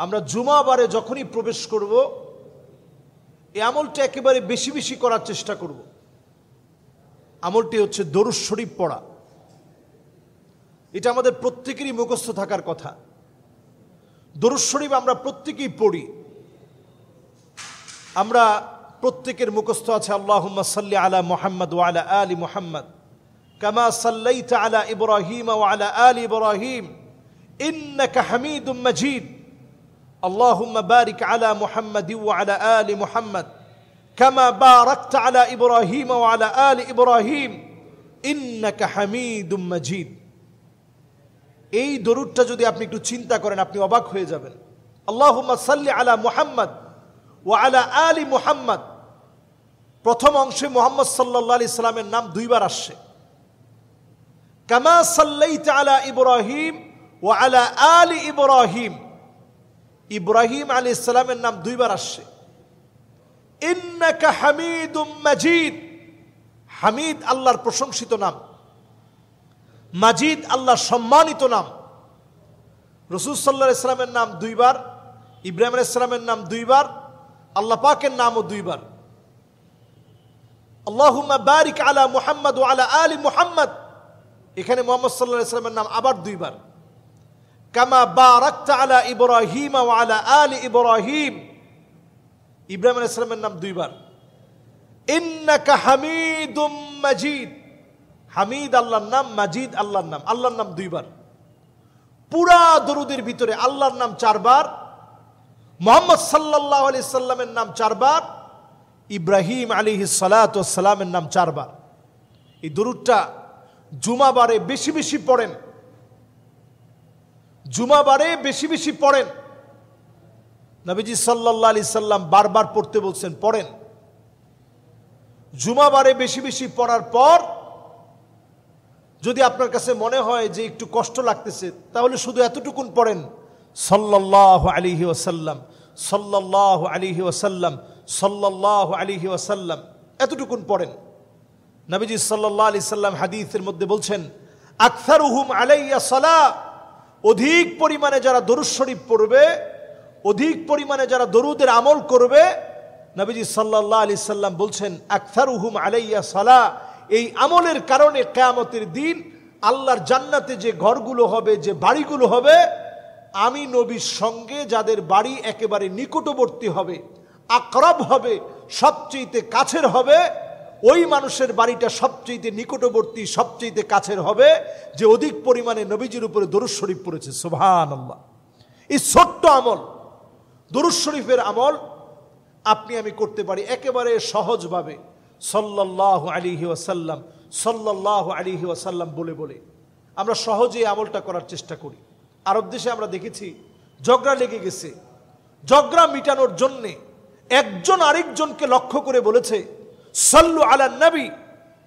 আমরা জুমাবারে যখনই প্রবেশ করব এই আমলটা একেবারে বেশি বেশি করার চেষ্টা করব। আমলটি হচ্ছে দরুদ শরীফ পড়া। এটা আমাদের প্রত্যেকেরই মুখস্থ থাকার কথা। দরুদ শরীফ আমরা প্রত্যেকেই পড়ি, আমরা প্রত্যেকের মুখস্থ আছে আল্লাহুম্মা সাল্লি আলা মুহাম্মদ ওয়া আলা আলি মুহাম্মদ কামা সাল্লাইতা আলা ইব্রাহিম ওয়া আলা আলি ইব্রাহিম ইন্নাকা হামিদুম মাজিদ আল্লাহুম্মা বারিক আলা মুহাম্মদ ওয়া আলা আলি মুহাম্মদ কামা বারাকতা আলা ইব্রাহিম ওয়া আলা আলি ইব্রাহিম ইন্নাকা হামিদুম মাজিদ। এই দরুদটা যদি আপনি একটু চিন্তা করেন আপনি অবাক হয়ে যাবেন। আল্লাহুম্মা সাল্লি আলা মুহাম্মদ ওয়া আলা আলি মুহাম্মদ, প্রথম অংশে মুহাম্মদ সাল্লাল্লাহু আলাইহি সাল্লামের নাম দুইবার আসছে। কামা সাল্লাইতা আলা ইব্রাহিম ওয়া আলা আলি ইব্রাহিম, ইব্রাহিম আলাইহিস সালামের নাম দুইবার আসছে। ইন্নাকা হামিদুম মাজিদ, হামিদ আল্লাহর প্রশংসিত নাম, মাজিদ আল্লাহর সম্মানিত নাম। রাসূল সাল্লাল্লাহু আলাইহি সাল্লামের নাম দুইবার, ইব্রাহিম আলাইহিস সালামের নাম দুইবার, আল্লাহ পাকের নামও দুইবার। আল্লাহুম্মা বারিক আলা মুহাম্মদ ওয়া আলা আলি মুহাম্মদ, এখানে মুহাম্মদ সাল্লাল্লাহু আলাইহি সাল্লামের নাম আবার দুইবার। কামা বারাকতা আলা ইব্রাহিম ওয়া আলা আলি ইব্রাহিম, ইব্রাহিম আলাইহিস সালামের নাম দুইবার। ইন্নাকা হামিদুম মাজিদ, হামিদ আল্লাহর নাম, মাজিদ আল্লাহর নাম, আল্লাহর নাম দুইবার। পুরা দরুদের ভিতরে আল্লাহর নাম চারবার, মুহাম্মদ সাল্লাল্লাহু আলাইহি সাল্লামের নাম চারবার, ইব্রাহিম আলাইহিস সালাতু ওয়াস সালামের নাম চারবার। এই দরুদটা জুমাবারে বেশি বেশি পড়েন, জুমাবারে বেশি বেশি পড়েন। নবীজি সাল্লাল্লাহু আলাইহি সাল্লাম বারবার পড়তে বলছেন, পড়েন। জুমাবারে বেশি বেশি পড়ার পর যদি আপনার কাছে মনে হয় যে একটু কষ্ট লাগতেছে তাহলে শুধু এতটুকুন পড়েন, সাল্লাল্লাহু আলাইহি ওয়াসাল্লাম, সাল্লাল্লাহু আলাইহি ওয়াসাল্লাম, সাল্লাল্লাহু আলাইহি ওয়াসাল্লাম, এতটুকুন পড়েন। নবীজি সাল্লাল্লাহু আলাইহি সাল্লাম হাদিসের মধ্যে বলছেন, আকসারুহুম আলাইয়া সালাহ, অধিক পরিমাণে যারা দরুদ শরীফ পড়বে, অধিক পরিমাণে যারা দরুদের আমল করবে, নবীজি সাল্লাল্লাহু আলাইহি সাল্লাম বলছেন আকসারুহুম আলাইয়া সালাহ, এই আমলের কারণে কিয়ামতের দিন আল্লাহর জান্নাতে যে ঘরগুলো হবে, যে বাড়িগুলো হবে, আমি নবীর সঙ্গে যাদের বাড়ি একেবারে নিকটবর্তী হবে, আকরাব হবে, সবচেয়ে কাছের হবে, ওই মানুষের বাড়িটা সবচেয়ে নিকটবর্তী, সবচেয়ে কাছের হবে যে অধিক পরিমাণে নবীজির উপরে দরুদ শরীফ পড়েছে। সুবহানাল্লাহ। এই ছোট্ট আমল, দরুদ শরীফের আমল আপনি আমি করতে পারি একেবারে সহজভাবে, সাল্লাল্লাহু আলাইহি ওয়াসাল্লাম, সাল্লাল্লাহু আলাইহি ওয়াসাল্লাম বলে বলে আমরা সহজেই আমলটা করার চেষ্টা করি। আরব দেশে আমরা দেখেছি ঝগড়া লেগে গেছে, ঝগড়া মিটানোর জন্যে একজন আরেকজনকে লক্ষ্য করে বলেছে, সাল্লু আলা নবী,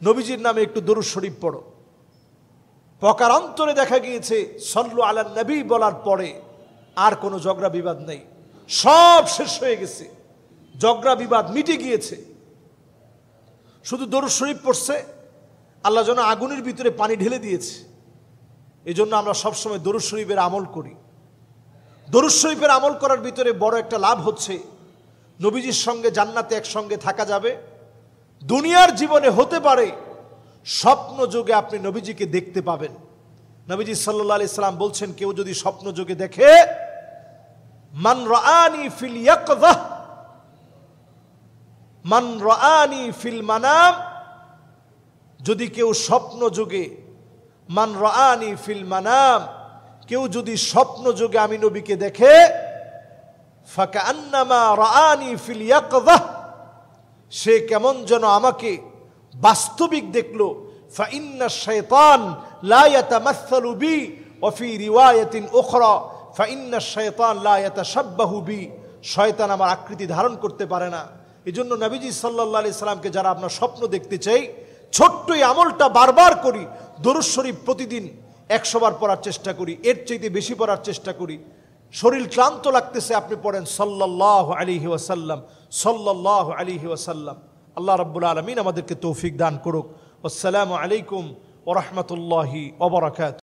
নবীজির নামে একটু দরুদ শরীফ পড়ো। প্রকারান্তরে দেখা গিয়েছে সাল্লু আলা নবী বলার পরে আর কোনো ঝগড়া বিবাদ নেই, সব শেষ হয়ে গেছে, ঝগড়া বিবাদ মিটে গিয়েছে। শুধু দরুদ শরীফ পড়ছে, আল্লাহ যেন আগুনের ভিতরে পানি ঢেলে দিয়েছে। এই জন্য আমরা সবসময় দরুদ শরীফের আমল করি। দরুদ শরীফের আমল করার ভিতরে বড় একটা লাভ হচ্ছে নবীজির সঙ্গে জান্নাতে একসঙ্গে থাকা যাবে। দুনিয়ার জীবনে হতে পারে স্বপ্ন যোগে আপনি নবীজিকে দেখতে পাবেন। নবীজি সাল্লাল্লাহু আলাইহি সাল্লাম বলছেন, কেউ যদি স্বপ্ন যোগে দেখে, মান রাআনি ফিল ইয়াকযাহ, মান রাআনি ফিল মানাম, যদি কেউ স্বপ্ন যোগে, মান রাআনি ফিল মানাম, কেউ যদি স্বপ্ন যোগে আমি নবীকে দেখে, ফাকান্নামা রাআনি ফিল ইয়াকযাহ, সে কেমন যেন আমাকে বাস্তবিক দেখলো। ফাইন্না শাইতান লা ইয়াতামাসসালু বি ওয়া ফি রিওয়ায়াতিন উখরা ফাইন্না শাইতান লা ইয়াতাশাব্বাহু বি, শয়তান আমার আকৃতি ধারণ করতে পারে না। এজন্য নবীজি সাল্লাল্লাহু আলাইহি সাল্লামকে যারা আপনার স্বপ্ন দেখতে চাই, ছোট্ট এই আমলটা বারবার করি, দরুদ শরীফ প্রতিদিন 100 বার পড়ার চেষ্টা করি, এর চাইতে বেশি পড়ার চেষ্টা করি। শরীর ক্লান্ত লাগতেছে, আপনি পড়েন সাল্লাল্লাহু আলাইহি ওয়াসাল্লাম, সাল্লাল্লাহু আলাইহি ওয়াসাল্লাম। আল্লাহ রাব্বুল আলামিন আমাদেরকে তৌফিক দান করুক। আসসালামু আলাইকুম ওয়া রাহমাতুল্লাহি ওয়া বারাকাতুহু।